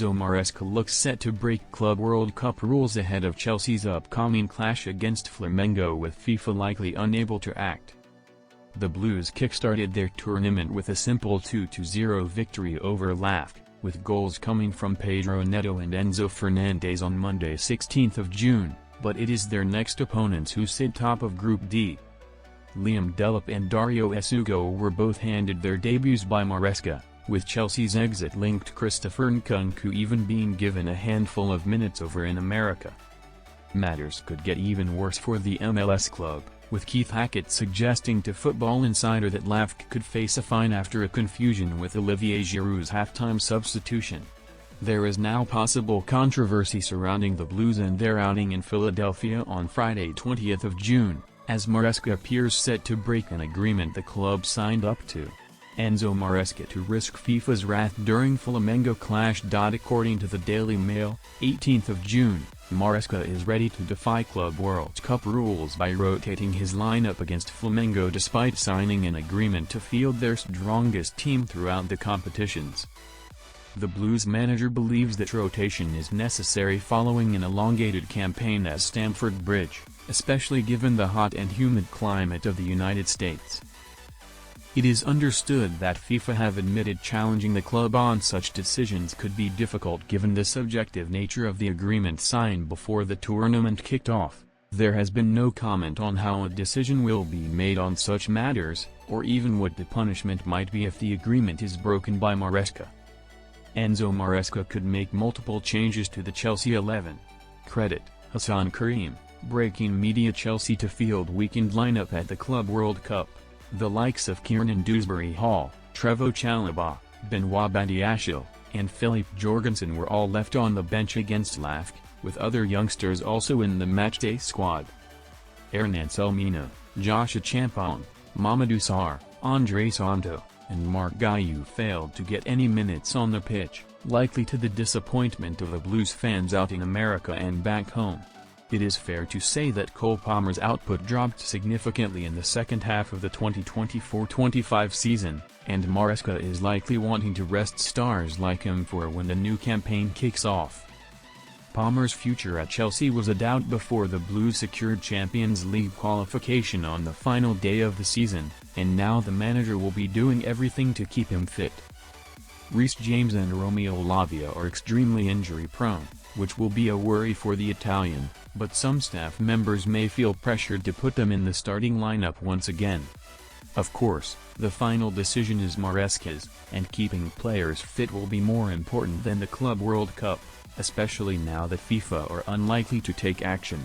Enzo Maresca looks set to break Club World Cup rules ahead of Chelsea's upcoming clash against Flamengo, with FIFA likely unable to act. The Blues kickstarted their tournament with a simple 2-0 victory over LAFC, with goals coming from Pedro Neto and Enzo Fernandez on Monday 16th of June, but it is their next opponents who sit top of Group D. Delap and Dario Essugo were both handed their debuts by Maresca, with Chelsea's exit-linked Christopher Nkunku even being given a handful of minutes over in America. Matters could get even worse for the MLS club, with Keith Hackett suggesting to Football Insider that LAFC could face a fine after a confusion with Olivier Giroud's halftime substitution. There is now possible controversy surrounding the Blues and their outing in Philadelphia on Friday 20th of June, as Maresca appears set to break an agreement the club signed up to. Enzo Maresca to risk FIFA's wrath during Flamengo clash. According to the Daily Mail, 18th of June, Maresca is ready to defy Club World Cup rules by rotating his lineup against Flamengo despite signing an agreement to field their strongest team throughout the competitions. The Blues manager believes that rotation is necessary following an elongated campaign at Stamford Bridge, especially given the hot and humid climate of the United States. It is understood that FIFA have admitted challenging the club on such decisions could be difficult given the subjective nature of the agreement signed before the tournament kicked off. There has been no comment on how a decision will be made on such matters, or even what the punishment might be if the agreement is broken by Maresca. Enzo Maresca could make multiple changes to the Chelsea 11. Credit Hassan Karim, breaking media. Chelsea to field weakened lineup at the Club World Cup. The likes of Kieran Dewsbury Hall, Trevoh Chalobah, Benoit Badiashile, and Philippe Jorgensen were all left on the bench against LAFC, with other youngsters also in the matchday squad. Hernan Selmino, Josh Achampong, Mamadou Sarr, Andre Santo, and Marc Guiu failed to get any minutes on the pitch, likely to the disappointment of the Blues fans out in America and back home. It is fair to say that Cole Palmer's output dropped significantly in the second half of the 2024-25 season, and Maresca is likely wanting to rest stars like him for when the new campaign kicks off. Palmer's future at Chelsea was a doubt before the Blues secured Champions League qualification on the final day of the season, and now the manager will be doing everything to keep him fit. Reece James and Romeo Lavia are extremely injury-prone, which will be a worry for the Italian, but some staff members may feel pressured to put them in the starting lineup once again. Of course, the final decision is Maresca's, and keeping players fit will be more important than the Club World Cup, especially now that FIFA are unlikely to take action.